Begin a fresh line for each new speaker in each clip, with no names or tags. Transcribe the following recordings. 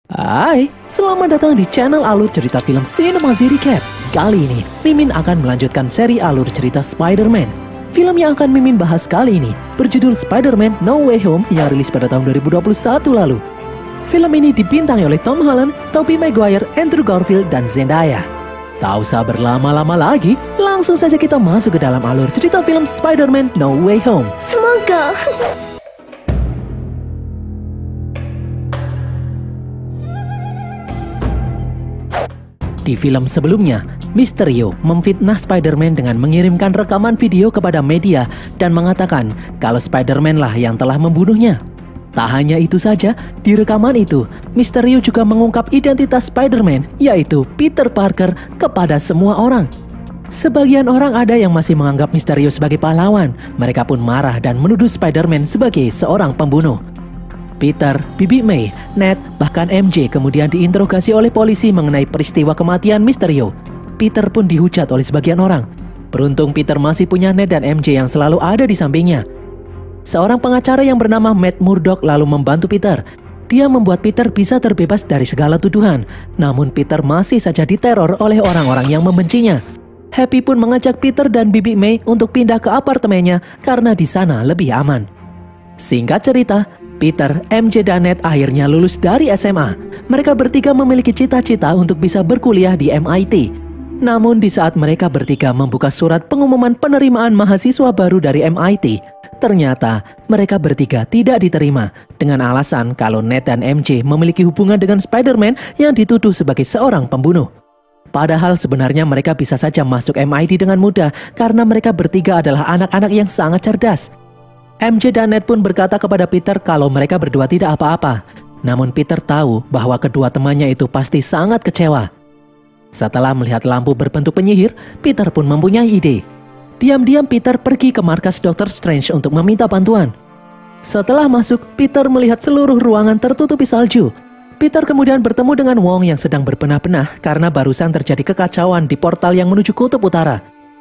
Hai, selamat datang di channel alur cerita film Cinemazy Recap. Kali ini, Mimin akan melanjutkan seri alur cerita Spider-Man. Film yang akan Mimin bahas kali ini berjudul Spider-Man No Way Home yang rilis pada tahun 2021 lalu. Film ini dibintangi oleh Tom Holland, Tobey Maguire, Andrew Garfield, dan Zendaya. Tak usah berlama-lama lagi, langsung saja kita masuk ke dalam alur cerita film Spider-Man No Way Home.
Semoga.
Di film sebelumnya, Mysterio memfitnah Spider-Man dengan mengirimkan rekaman video kepada media dan mengatakan kalau Spider-Man lah yang telah membunuhnya. Tak hanya itu saja, di rekaman itu, Mysterio juga mengungkap identitas Spider-Man, yaitu Peter Parker, kepada semua orang. Sebagian orang ada yang masih menganggap Mysterio sebagai pahlawan. Mereka pun marah dan menuduh Spider-Man sebagai seorang pembunuh. Peter, Bibi May, Ned, bahkan MJ kemudian diinterogasi oleh polisi mengenai peristiwa kematian Mysterio. Peter pun dihujat oleh sebagian orang. Beruntung Peter masih punya Ned dan MJ yang selalu ada di sampingnya. Seorang pengacara yang bernama Matt Murdock lalu membantu Peter. Dia membuat Peter bisa terbebas dari segala tuduhan. Namun Peter masih saja diteror oleh orang-orang yang membencinya. Happy pun mengajak Peter dan Bibi May untuk pindah ke apartemennya karena di sana lebih aman. Singkat cerita, Peter, MJ, dan Ned akhirnya lulus dari SMA. Mereka bertiga memiliki cita-cita untuk bisa berkuliah di MIT. Namun di saat mereka bertiga membuka surat pengumuman penerimaan mahasiswa baru dari MIT, ternyata mereka bertiga tidak diterima dengan alasan kalau Ned dan MJ memiliki hubungan dengan Spider-Man yang dituduh sebagai seorang pembunuh. Padahal sebenarnya mereka bisa saja masuk MIT dengan mudah karena mereka bertiga adalah anak-anak yang sangat cerdas. MJ dan Ned pun berkata kepada Peter kalau mereka berdua tidak apa-apa. Namun Peter tahu bahwa kedua temannya itu pasti sangat kecewa. Setelah melihat lampu berbentuk penyihir, Peter pun mempunyai ide. Diam-diam Peter pergi ke markas Dr. Strange untuk meminta bantuan. Setelah masuk, Peter melihat seluruh ruangan tertutupi salju. Peter kemudian bertemu dengan Wong yang sedang berbenah-benah karena barusan terjadi kekacauan di portal yang menuju kutub utara.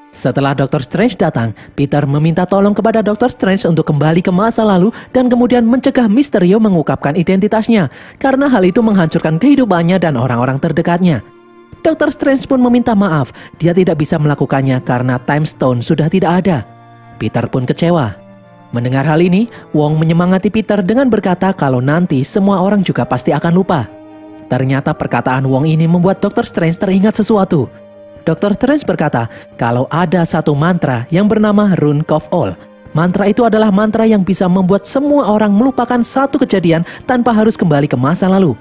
Setelah Dr. Strange datang, Peter meminta tolong kepada Dr. Strange untuk kembali ke masa lalu dan kemudian mencegah Mysterio mengungkapkan identitasnya karena hal itu menghancurkan kehidupannya dan orang-orang terdekatnya. Dr. Strange pun meminta maaf, dia tidak bisa melakukannya karena Time Stone sudah tidak ada. Peter pun kecewa. Mendengar hal ini, Wong menyemangati Peter dengan berkata kalau nanti semua orang juga pasti akan lupa. Ternyata perkataan Wong ini membuat Dr. Strange teringat sesuatu. Dr. Strange berkata kalau ada satu mantra yang bernama Rune of All. Mantra itu adalah mantra yang bisa membuat semua orang melupakan satu kejadian tanpa harus kembali ke masa lalu.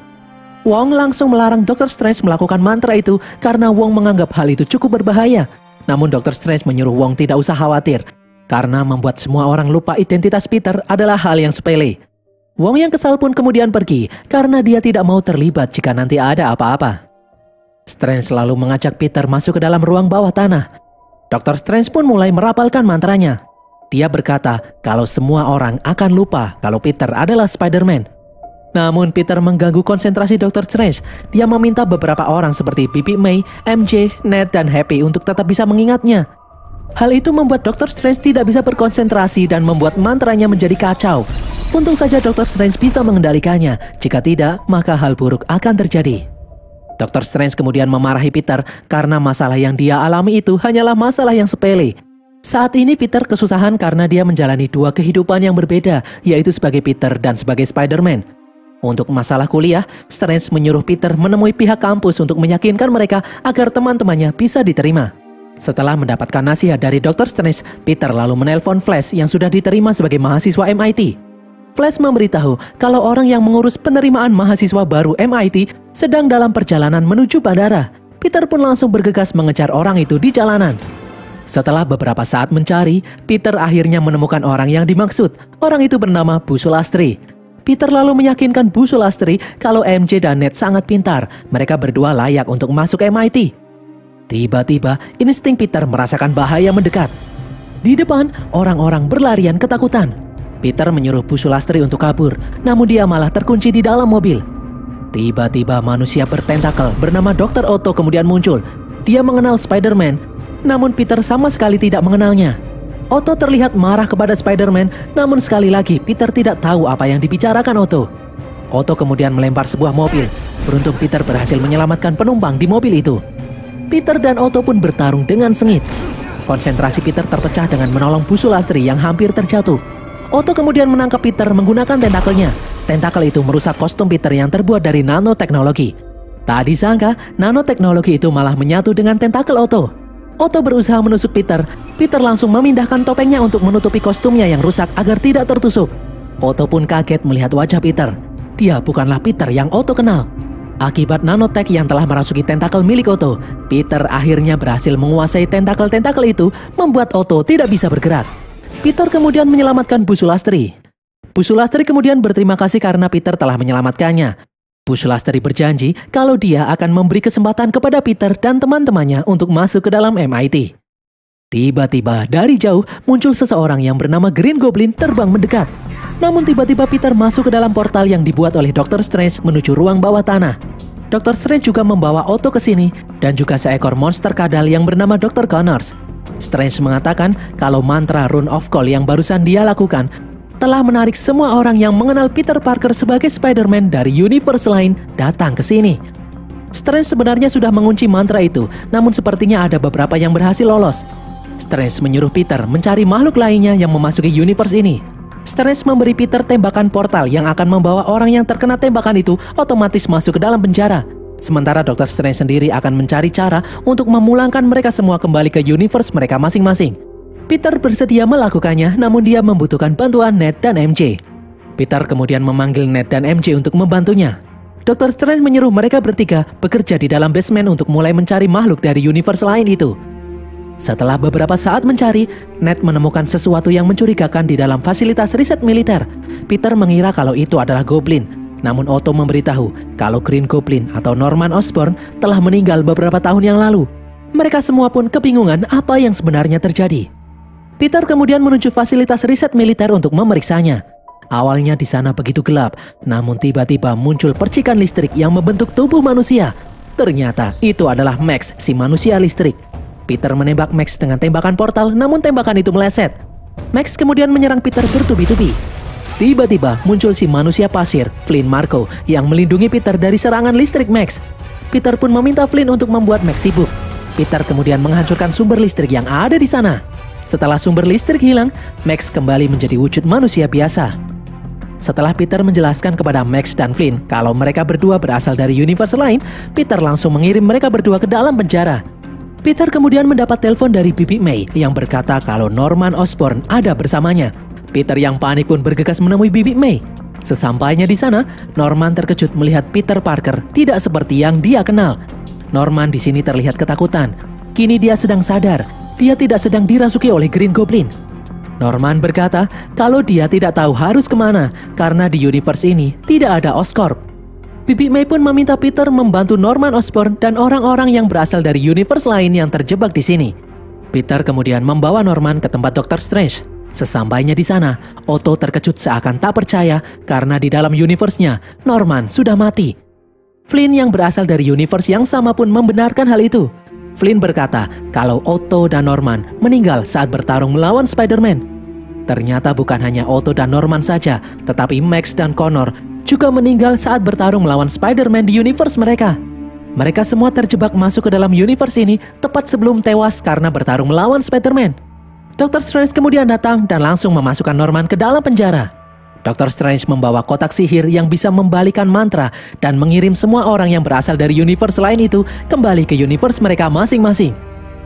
Wong langsung melarang Dr. Strange melakukan mantra itu karena Wong menganggap hal itu cukup berbahaya. Namun Dr. Strange menyuruh Wong tidak usah khawatir karena membuat semua orang lupa identitas Peter adalah hal yang sepele. Wong yang kesal pun kemudian pergi karena dia tidak mau terlibat jika nanti ada apa-apa. Strange selalu mengajak Peter masuk ke dalam ruang bawah tanah. Dr. Strange pun mulai merapalkan mantranya. Dia berkata kalau semua orang akan lupa kalau Peter adalah Spider-Man. Namun Peter mengganggu konsentrasi Dr. Strange. Dia meminta beberapa orang seperti Bibi May, MJ, Ned, dan Happy untuk tetap bisa mengingatnya. Hal itu membuat Dr. Strange tidak bisa berkonsentrasi dan membuat mantranya menjadi kacau. Untung saja Dr. Strange bisa mengendalikannya. Jika tidak, maka hal buruk akan terjadi. Dr. Strange kemudian memarahi Peter karena masalah yang dia alami itu hanyalah masalah yang sepele. Saat ini Peter kesusahan karena dia menjalani dua kehidupan yang berbeda, yaitu sebagai Peter dan sebagai Spider-Man. Untuk masalah kuliah, Strange menyuruh Peter menemui pihak kampus untuk meyakinkan mereka agar teman-temannya bisa diterima. Setelah mendapatkan nasihat dari Dr. Strange, Peter lalu menelpon Flash yang sudah diterima sebagai mahasiswa MIT. Flash memberitahu kalau orang yang mengurus penerimaan mahasiswa baru MIT sedang dalam perjalanan menuju bandara. Peter pun langsung bergegas mengejar orang itu di jalanan. Setelah beberapa saat mencari, Peter akhirnya menemukan orang yang dimaksud. Orang itu bernama Bu Sulastri. Peter lalu meyakinkan Bu Sulastri kalau MJ dan Ned sangat pintar. Mereka berdua layak untuk masuk MIT. Tiba-tiba, insting Peter merasakan bahaya mendekat. Di depan, orang-orang berlarian ketakutan. Peter menyuruh Bu Sulastri untuk kabur, namun dia malah terkunci di dalam mobil. Tiba-tiba manusia bertentakel bernama Dr. Otto kemudian muncul. Dia mengenal Spider-Man, namun Peter sama sekali tidak mengenalnya. Otto terlihat marah kepada Spider-Man, namun sekali lagi Peter tidak tahu apa yang dibicarakan Otto. Otto kemudian melempar sebuah mobil. Beruntung Peter berhasil menyelamatkan penumpang di mobil itu. Peter dan Otto pun bertarung dengan sengit. Konsentrasi Peter terpecah dengan menolong Busul Astri yang hampir terjatuh. Otto kemudian menangkap Peter menggunakan tentakelnya. Tentakel itu merusak kostum Peter yang terbuat dari nanoteknologi. Tak disangka, nanoteknologi itu malah menyatu dengan tentakel Otto. Otto berusaha menusuk Peter. Peter langsung memindahkan topengnya untuk menutupi kostumnya yang rusak agar tidak tertusuk. Otto pun kaget melihat wajah Peter. Dia bukanlah Peter yang Otto kenal. Akibat nanotek yang telah merasuki tentakel milik Otto, Peter akhirnya berhasil menguasai tentakel-tentakel itu, membuat Otto tidak bisa bergerak. Peter kemudian menyelamatkan Busul Astri. Busul Astri kemudian berterima kasih karena Peter telah menyelamatkannya. Busul Astri berjanji kalau dia akan memberi kesempatan kepada Peter dan teman-temannya untuk masuk ke dalam MIT. Tiba-tiba dari jauh muncul seseorang yang bernama Green Goblin terbang mendekat. Namun tiba-tiba Peter masuk ke dalam portal yang dibuat oleh Dr. Strange menuju ruang bawah tanah. Dr. Strange juga membawa Otto ke sini dan juga seekor monster kadal yang bernama Dr. Connors. Strange mengatakan kalau mantra Rune of Call yang barusan dia lakukan telah menarik semua orang yang mengenal Peter Parker sebagai Spider-Man dari universe lain datang ke sini. Strange sebenarnya sudah mengunci mantra itu, namun sepertinya ada beberapa yang berhasil lolos. Strange menyuruh Peter mencari makhluk lainnya yang memasuki universe ini. Strange memberi Peter tembakan portal yang akan membawa orang yang terkena tembakan itu otomatis masuk ke dalam penjara. Sementara Dr. Strange sendiri akan mencari cara untuk memulangkan mereka semua kembali ke universe mereka masing-masing. Peter bersedia melakukannya, namun dia membutuhkan bantuan Ned dan MJ. Peter kemudian memanggil Ned dan MJ untuk membantunya. Dr. Strange menyuruh mereka bertiga bekerja di dalam basement untuk mulai mencari makhluk dari universe lain itu. Setelah beberapa saat mencari, Ned menemukan sesuatu yang mencurigakan di dalam fasilitas riset militer. Peter mengira kalau itu adalah Goblin. Namun Otto memberitahu kalau Green Goblin atau Norman Osborn telah meninggal beberapa tahun yang lalu. Mereka semua pun kebingungan apa yang sebenarnya terjadi. Peter kemudian menuju fasilitas riset militer untuk memeriksanya. Awalnya di sana begitu gelap, namun tiba-tiba muncul percikan listrik yang membentuk tubuh manusia. Ternyata itu adalah Max, si manusia listrik. Peter menembak Max dengan tembakan portal, namun tembakan itu meleset. Max kemudian menyerang Peter bertubi-tubi. Tiba-tiba muncul si manusia pasir, Flynn Marko, yang melindungi Peter dari serangan listrik Max. Peter pun meminta Flynn untuk membuat Max sibuk. Peter kemudian menghancurkan sumber listrik yang ada di sana. Setelah sumber listrik hilang, Max kembali menjadi wujud manusia biasa. Setelah Peter menjelaskan kepada Max dan Flynn kalau mereka berdua berasal dari universe lain, Peter langsung mengirim mereka berdua ke dalam penjara. Peter kemudian mendapat telepon dari Bibi May yang berkata kalau Norman Osborn ada bersamanya. Peter yang panik pun bergegas menemui Bibi May. Sesampainya di sana, Norman terkejut melihat Peter Parker tidak seperti yang dia kenal. Norman di sini terlihat ketakutan. Kini dia sedang sadar. Dia tidak sedang dirasuki oleh Green Goblin. Norman berkata kalau dia tidak tahu harus kemana karena di universe ini tidak ada Oscorp. Bibi May pun meminta Peter membantu Norman Osborn dan orang-orang yang berasal dari universe lain yang terjebak di sini. Peter kemudian membawa Norman ke tempat Dr. Strange. Sesampainya di sana, Otto terkejut seakan tak percaya karena di dalam universe-nya Norman sudah mati. Flynn yang berasal dari universe yang sama pun membenarkan hal itu. Flynn berkata kalau Otto dan Norman meninggal saat bertarung melawan Spider-Man. Ternyata bukan hanya Otto dan Norman saja, tetapi Max dan Connor juga meninggal saat bertarung melawan Spider-Man di universe mereka. Mereka semua terjebak masuk ke dalam universe ini tepat sebelum tewas karena bertarung melawan Spider-Man. Dr. Strange kemudian datang dan langsung memasukkan Norman ke dalam penjara. Dr. Strange membawa kotak sihir yang bisa membalikan mantra dan mengirim semua orang yang berasal dari universe lain itu kembali ke universe mereka masing-masing.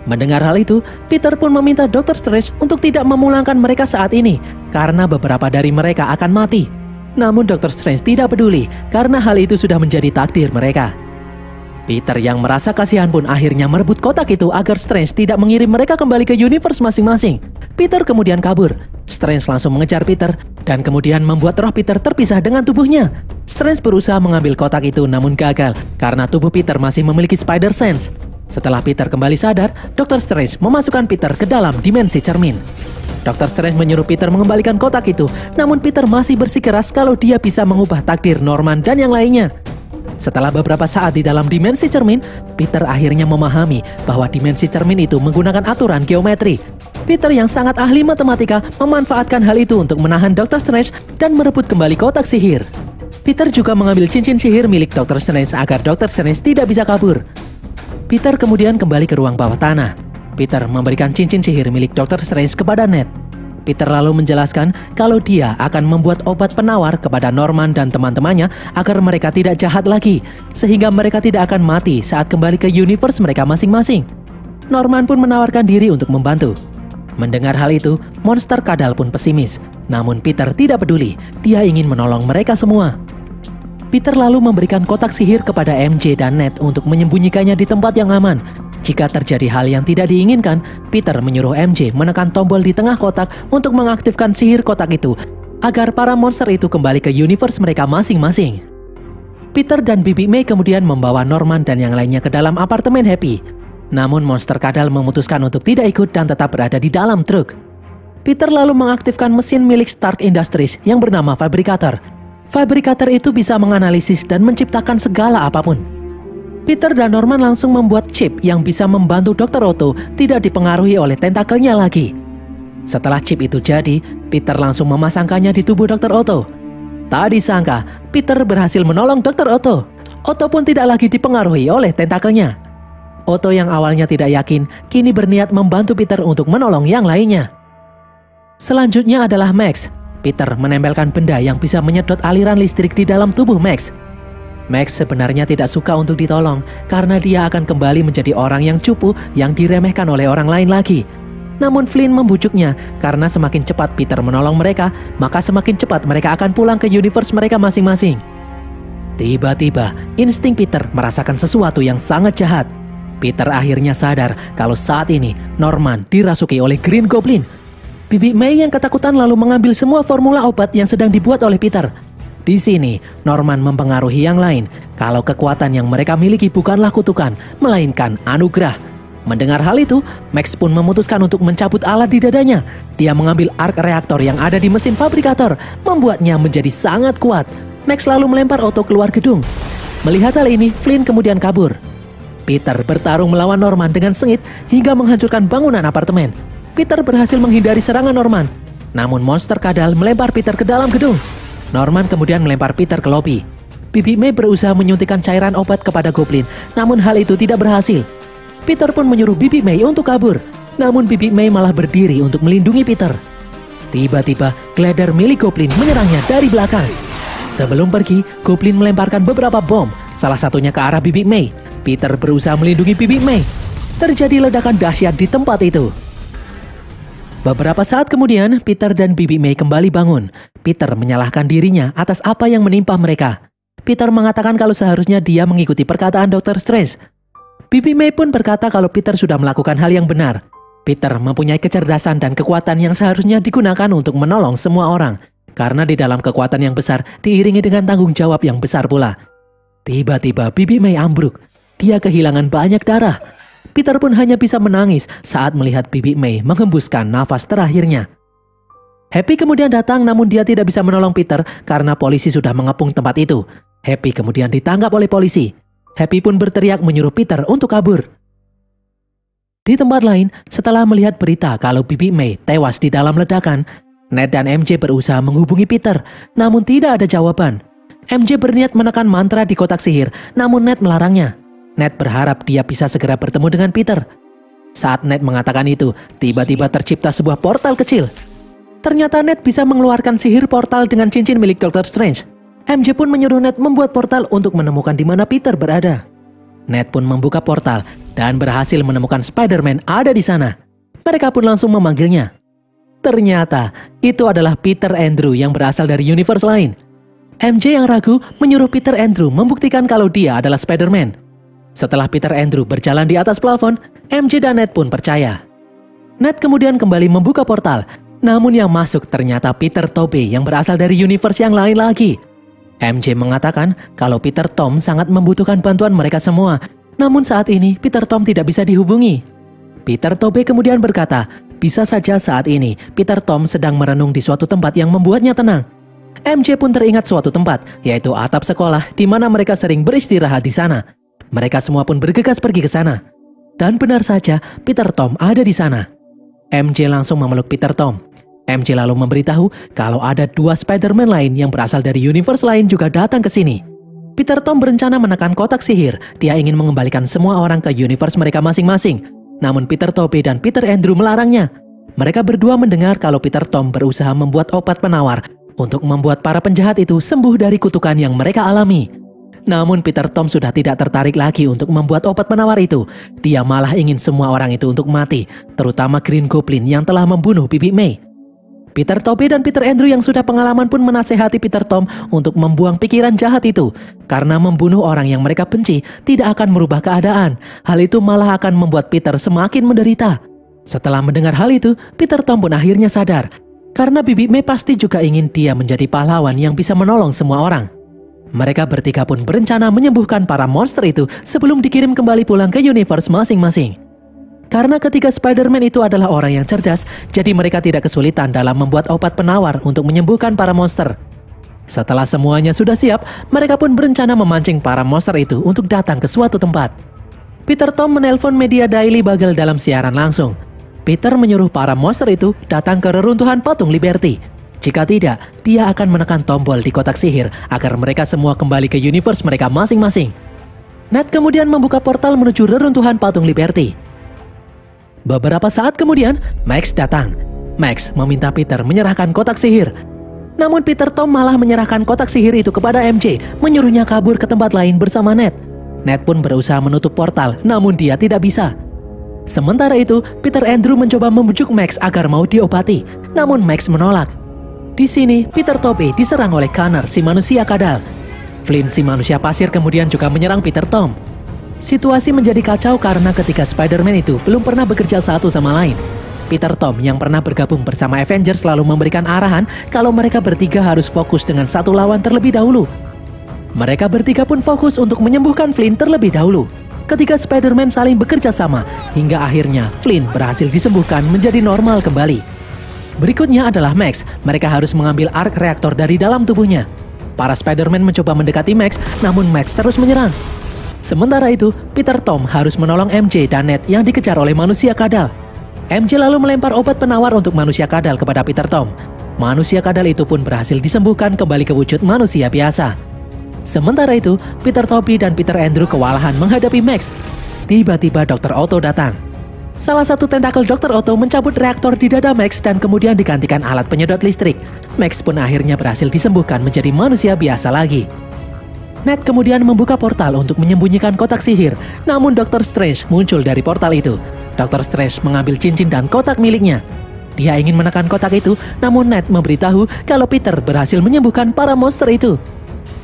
Mendengar hal itu, Peter pun meminta Dr. Strange untuk tidak memulangkan mereka saat ini karena beberapa dari mereka akan mati. Namun Dr. Strange tidak peduli karena hal itu sudah menjadi takdir mereka. Peter yang merasa kasihan pun akhirnya merebut kotak itu agar Strange tidak mengirim mereka kembali ke universe masing-masing. Peter kemudian kabur. Strange langsung mengejar Peter dan kemudian membuat roh Peter terpisah dengan tubuhnya. Strange berusaha mengambil kotak itu namun gagal karena tubuh Peter masih memiliki spider sense. Setelah Peter kembali sadar, Dr. Strange memasukkan Peter ke dalam dimensi cermin. Dr. Strange menyuruh Peter mengembalikan kotak itu, namun Peter masih bersikeras kalau dia bisa mengubah takdir Norman dan yang lainnya. Setelah beberapa saat di dalam dimensi cermin, Peter akhirnya memahami bahwa dimensi cermin itu menggunakan aturan geometri. Peter yang sangat ahli matematika memanfaatkan hal itu untuk menahan Dr. Strange dan merebut kembali kotak sihir. Peter juga mengambil cincin sihir milik Dr. Strange agar Dr. Strange tidak bisa kabur. Peter kemudian kembali ke ruang bawah tanah. Peter memberikan cincin sihir milik Dr. Strange kepada Ned. Peter lalu menjelaskan kalau dia akan membuat obat penawar kepada Norman dan teman-temannya agar mereka tidak jahat lagi, sehingga mereka tidak akan mati saat kembali ke universe mereka masing-masing. Norman pun menawarkan diri untuk membantu. Mendengar hal itu, monster kadal pun pesimis. Namun Peter tidak peduli, dia ingin menolong mereka semua. Peter lalu memberikan kotak sihir kepada MJ dan Ned untuk menyembunyikannya di tempat yang aman. Jika terjadi hal yang tidak diinginkan, Peter menyuruh MJ menekan tombol di tengah kotak untuk mengaktifkan sihir kotak itu, agar para monster itu kembali ke universe mereka masing-masing. Peter dan Bibi May kemudian membawa Norman dan yang lainnya ke dalam apartemen Happy. Namun monster kadal memutuskan untuk tidak ikut dan tetap berada di dalam truk. Peter lalu mengaktifkan mesin milik Stark Industries yang bernama Fabricator. Fabricator itu bisa menganalisis dan menciptakan segala apapun. Peter dan Norman langsung membuat chip yang bisa membantu Dr. Otto tidak dipengaruhi oleh tentakelnya lagi. Setelah chip itu jadi, Peter langsung memasangkannya di tubuh Dr. Otto. Tak disangka, Peter berhasil menolong Dr. Otto. Otto pun tidak lagi dipengaruhi oleh tentakelnya. Otto yang awalnya tidak yakin, kini berniat membantu Peter untuk menolong yang lainnya. Selanjutnya adalah Max. Peter menempelkan benda yang bisa menyedot aliran listrik di dalam tubuh Max. Max sebenarnya tidak suka untuk ditolong karena dia akan kembali menjadi orang yang cupu yang diremehkan oleh orang lain lagi. Namun Flynn membujuknya karena semakin cepat Peter menolong mereka, maka semakin cepat mereka akan pulang ke universe mereka masing-masing. Tiba-tiba, insting Peter merasakan sesuatu yang sangat jahat. Peter akhirnya sadar kalau saat ini Norman dirasuki oleh Green Goblin. Bibi May yang ketakutan lalu mengambil semua formula obat yang sedang dibuat oleh Peter. Di sini, Norman mempengaruhi yang lain kalau kekuatan yang mereka miliki bukanlah kutukan, melainkan anugerah. Mendengar hal itu, Max pun memutuskan untuk mencabut alat di dadanya. Dia mengambil arc reaktor yang ada di mesin fabrikator, membuatnya menjadi sangat kuat. Max lalu melempar Otto keluar gedung. Melihat hal ini, Flynn kemudian kabur. Peter bertarung melawan Norman dengan sengit hingga menghancurkan bangunan apartemen. Peter berhasil menghindari serangan Norman. Namun monster kadal melempar Peter ke dalam gedung. Norman kemudian melempar Peter ke lobi. Bibi May berusaha menyuntikkan cairan obat kepada Goblin, namun hal itu tidak berhasil. Peter pun menyuruh Bibi May untuk kabur, namun Bibi May malah berdiri untuk melindungi Peter. Tiba-tiba, glider milik Goblin menyerangnya dari belakang. Sebelum pergi, Goblin melemparkan beberapa bom, salah satunya ke arah Bibi May. Peter berusaha melindungi Bibi May. Terjadi ledakan dahsyat di tempat itu. Beberapa saat kemudian, Peter dan Bibi May kembali bangun. Peter menyalahkan dirinya atas apa yang menimpa mereka. Peter mengatakan kalau seharusnya dia mengikuti perkataan Dr. Strange. Bibi May pun berkata kalau Peter sudah melakukan hal yang benar. Peter mempunyai kecerdasan dan kekuatan yang seharusnya digunakan untuk menolong semua orang. Karena di dalam kekuatan yang besar diiringi dengan tanggung jawab yang besar pula. Tiba-tiba Bibi May ambruk. Dia kehilangan banyak darah. Peter pun hanya bisa menangis saat melihat Bibi May menghembuskan nafas terakhirnya. Happy kemudian datang namun dia tidak bisa menolong Peter karena polisi sudah mengepung tempat itu. Happy kemudian ditangkap oleh polisi. Happy pun berteriak menyuruh Peter untuk kabur. Di tempat lain, setelah melihat berita kalau Bibi May tewas di dalam ledakan, Ned dan MJ berusaha menghubungi Peter, namun tidak ada jawaban. MJ berniat menekan mantra di kotak sihir, namun Ned melarangnya. Ned berharap dia bisa segera bertemu dengan Peter. Saat Ned mengatakan itu, tiba-tiba tercipta sebuah portal kecil. Ternyata Ned bisa mengeluarkan sihir portal dengan cincin milik Dr. Strange. MJ pun menyuruh Ned membuat portal untuk menemukan di mana Peter berada. Ned pun membuka portal dan berhasil menemukan Spider-Man ada di sana. Mereka pun langsung memanggilnya. Ternyata itu adalah Peter Andrew yang berasal dari universe lain. MJ yang ragu menyuruh Peter Andrew membuktikan kalau dia adalah Spider-Man. Setelah Peter Andrew berjalan di atas plafon, MJ dan Ned pun percaya. Ned kemudian kembali membuka portal, namun yang masuk ternyata Peter Tobey yang berasal dari universe yang lain lagi. MJ mengatakan kalau Peter Tom sangat membutuhkan bantuan mereka semua, namun saat ini Peter Tom tidak bisa dihubungi. Peter Tobey kemudian berkata, bisa saja saat ini Peter Tom sedang merenung di suatu tempat yang membuatnya tenang. MJ pun teringat suatu tempat, yaitu atap sekolah di mana mereka sering beristirahat di sana. Mereka semua pun bergegas pergi ke sana. Dan benar saja, Peter Tom ada di sana. MJ langsung memeluk Peter Tom. MJ lalu memberitahu kalau ada 2 Spider-Man lain yang berasal dari universe lain juga datang ke sini. Peter Tom berencana menekan kotak sihir. Dia ingin mengembalikan semua orang ke universe mereka masing-masing. Namun Peter Tobey dan Peter Andrew melarangnya. Mereka berdua mendengar kalau Peter Tom berusaha membuat obat penawar untuk membuat para penjahat itu sembuh dari kutukan yang mereka alami. Namun Peter Tom sudah tidak tertarik lagi untuk membuat obat penawar itu. Dia malah ingin semua orang itu untuk mati, terutama Green Goblin yang telah membunuh Bibi May. Peter Tobey dan Peter Andrew yang sudah pengalaman pun menasehati Peter Tom untuk membuang pikiran jahat itu. Karena membunuh orang yang mereka benci tidak akan merubah keadaan. Hal itu malah akan membuat Peter semakin menderita. Setelah mendengar hal itu, Peter Tom pun akhirnya sadar. Karena Bibi May pasti juga ingin dia menjadi pahlawan yang bisa menolong semua orang. Mereka bertiga pun berencana menyembuhkan para monster itu sebelum dikirim kembali pulang ke universe masing-masing. Karena ketiga Spider-Man itu adalah orang yang cerdas, jadi mereka tidak kesulitan dalam membuat obat penawar untuk menyembuhkan para monster. Setelah semuanya sudah siap, mereka pun berencana memancing para monster itu untuk datang ke suatu tempat. Peter Tom menelpon media Daily Bugle dalam siaran langsung. Peter menyuruh para monster itu datang ke reruntuhan patung Liberty. Jika tidak, dia akan menekan tombol di kotak sihir agar mereka semua kembali ke universe mereka masing-masing. Ned kemudian membuka portal menuju reruntuhan patung Liberty. Beberapa saat kemudian, Max datang. Max meminta Peter menyerahkan kotak sihir. Namun Peter Tom malah menyerahkan kotak sihir itu kepada MJ, menyuruhnya kabur ke tempat lain bersama Ned. Ned pun berusaha menutup portal, namun dia tidak bisa. Sementara itu, Peter Andrew mencoba membujuk Max agar mau diobati, namun Max menolak. Di sini, Peter Tobey diserang oleh Connor, si manusia kadal. Flynn, si manusia pasir, kemudian juga menyerang Peter Tom. Situasi menjadi kacau karena ketiga Spider-Man itu belum pernah bekerja satu sama lain. Peter Tom yang pernah bergabung bersama Avengers selalu memberikan arahan kalau mereka bertiga harus fokus dengan satu lawan terlebih dahulu. Mereka bertiga pun fokus untuk menyembuhkan Flynn terlebih dahulu. Ketiga Spider-Man saling bekerja sama hingga akhirnya Flynn berhasil disembuhkan menjadi normal kembali. Berikutnya adalah Max. Mereka harus mengambil arc reaktor dari dalam tubuhnya. Para Spider-Man mencoba mendekati Max, namun Max terus menyerang. Sementara itu, Peter Tom harus menolong MJ dan Ned yang dikejar oleh manusia kadal. MJ lalu melempar obat penawar untuk manusia kadal kepada Peter Tom. Manusia kadal itu pun berhasil disembuhkan kembali ke wujud manusia biasa. Sementara itu, Peter Tobey dan Peter Andrew kewalahan menghadapi Max. Tiba-tiba Dr. Otto datang. Salah satu tentakel Dr. Otto mencabut reaktor di dada Max dan kemudian digantikan alat penyedot listrik. Max pun akhirnya berhasil disembuhkan menjadi manusia biasa lagi. Ned kemudian membuka portal untuk menyembunyikan kotak sihir, namun Dr. Strange muncul dari portal itu. Dr. Strange mengambil cincin dan kotak miliknya. Dia ingin menekan kotak itu, namun Ned memberitahu kalau Peter berhasil menyembuhkan para monster itu.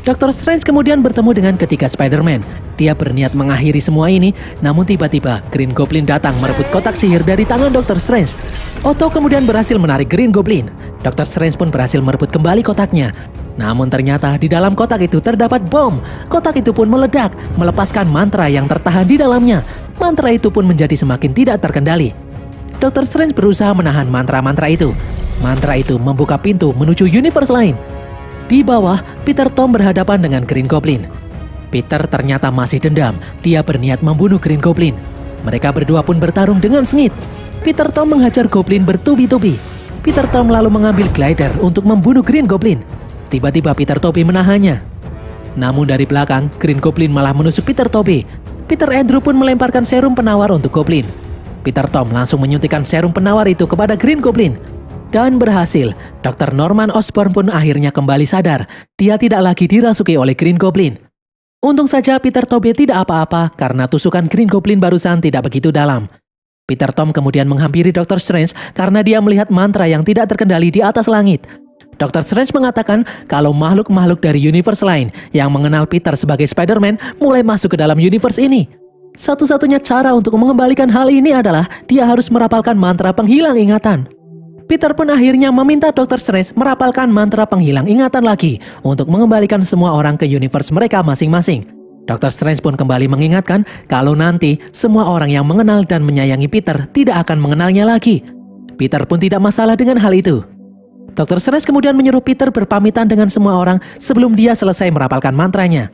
Dr. Strange kemudian bertemu dengan ketiga Spider-Man. Dia berniat mengakhiri semua ini, namun tiba-tiba Green Goblin datang merebut kotak sihir dari tangan Dr. Strange. Otto kemudian berhasil menarik Green Goblin. Dr. Strange pun berhasil merebut kembali kotaknya. Namun ternyata di dalam kotak itu terdapat bom. Kotak itu pun meledak, melepaskan mantra yang tertahan di dalamnya. Mantra itu pun menjadi semakin tidak terkendali. Dr. Strange berusaha menahan mantra-mantra itu. Mantra itu membuka pintu menuju universe lain. Di bawah, Peter Tom berhadapan dengan Green Goblin. Peter ternyata masih dendam. Dia berniat membunuh Green Goblin. Mereka berdua pun bertarung dengan sengit. Peter Tom menghajar Goblin bertubi-tubi. Peter Tom lalu mengambil glider untuk membunuh Green Goblin. Tiba-tiba Peter Tobey menahannya. Namun dari belakang, Green Goblin malah menusuk Peter Tobey. Peter Andrew pun melemparkan serum penawar untuk Goblin. Peter Tom langsung menyuntikkan serum penawar itu kepada Green Goblin. Dan berhasil, Dr. Norman Osborn pun akhirnya kembali sadar. Dia tidak lagi dirasuki oleh Green Goblin. Untung saja Peter Tobey tidak apa-apa karena tusukan Green Goblin barusan tidak begitu dalam. Peter Tom kemudian menghampiri Dr. Strange karena dia melihat mantra yang tidak terkendali di atas langit. Dr. Strange mengatakan kalau makhluk-makhluk dari universe lain yang mengenal Peter sebagai Spider-Man mulai masuk ke dalam universe ini. Satu-satunya cara untuk mengembalikan hal ini adalah dia harus merapalkan mantra penghilang ingatan. Peter pun akhirnya meminta Dr. Strange merapalkan mantra penghilang ingatan lagi untuk mengembalikan semua orang ke universe mereka masing-masing. Dr. Strange pun kembali mengingatkan kalau nanti semua orang yang mengenal dan menyayangi Peter tidak akan mengenalnya lagi. Peter pun tidak masalah dengan hal itu. Dr. Strange kemudian menyuruh Peter berpamitan dengan semua orang sebelum dia selesai merapalkan mantranya.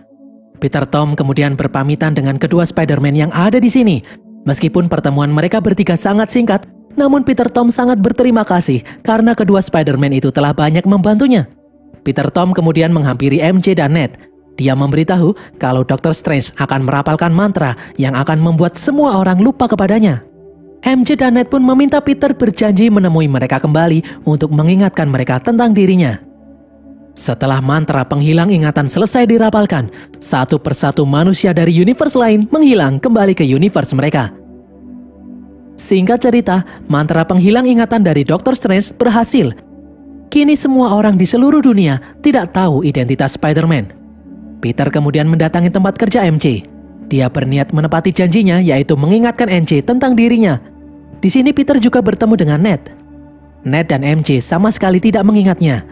Peter Tom kemudian berpamitan dengan kedua Spider-Man yang ada di sini. Meskipun pertemuan mereka bertiga sangat singkat, Namun Peter Tom sangat berterima kasih karena kedua Spider-Man itu telah banyak membantunya. Peter Tom kemudian menghampiri MJ dan Ned. Dia memberitahu kalau Dr. Strange akan merapalkan mantra yang akan membuat semua orang lupa kepadanya. MJ dan Ned pun meminta Peter berjanji menemui mereka kembali untuk mengingatkan mereka tentang dirinya. Setelah mantra penghilang ingatan selesai dirapalkan, satu persatu manusia dari universe lain menghilang kembali ke universe mereka. Singkat cerita, mantra penghilang ingatan dari Dr. Strange berhasil. Kini semua orang di seluruh dunia tidak tahu identitas Spider-Man. Peter kemudian mendatangi tempat kerja MJ. Dia berniat menepati janjinya, yaitu mengingatkan MJ tentang dirinya. Di sini Peter juga bertemu dengan Ned. Ned dan MJ sama sekali tidak mengingatnya.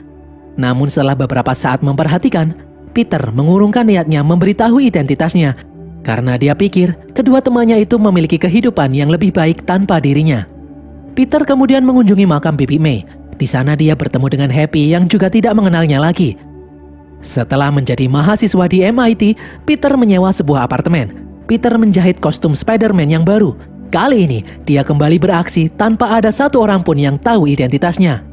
Namun setelah beberapa saat memperhatikan, Peter mengurungkan niatnya memberitahu identitasnya karena dia pikir kedua temannya itu memiliki kehidupan yang lebih baik tanpa dirinya. Peter kemudian mengunjungi makam Bibi May. Di sana dia bertemu dengan Happy yang juga tidak mengenalnya lagi. Setelah menjadi mahasiswa di MIT, Peter menyewa sebuah apartemen. Peter menjahit kostum Spider-Man yang baru. Kali ini, dia kembali beraksi tanpa ada satu orang pun yang tahu identitasnya.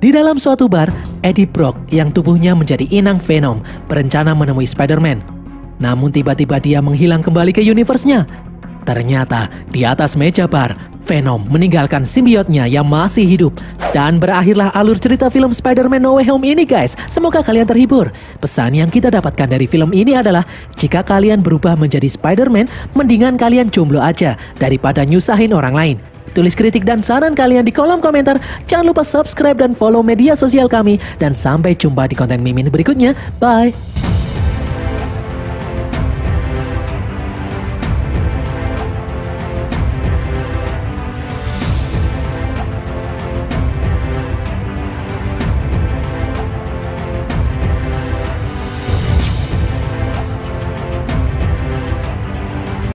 Di dalam suatu bar, Eddie Brock yang tubuhnya menjadi inang Venom berencana menemui Spider-Man. Namun tiba-tiba dia menghilang kembali ke universe-nya. Ternyata di atas meja bar, Venom meninggalkan simbiotnya yang masih hidup. Dan berakhirlah alur cerita film Spider-Man No Way Home ini guys. Semoga kalian terhibur. Pesan yang kita dapatkan dari film ini adalah, jika kalian berubah menjadi Spider-Man, mendingan kalian jomblo aja daripada nyusahin orang lain. Tulis kritik dan saran kalian di kolom komentar. Jangan lupa subscribe dan follow media sosial kami. Dan sampai jumpa di konten Mimin berikutnya. Bye!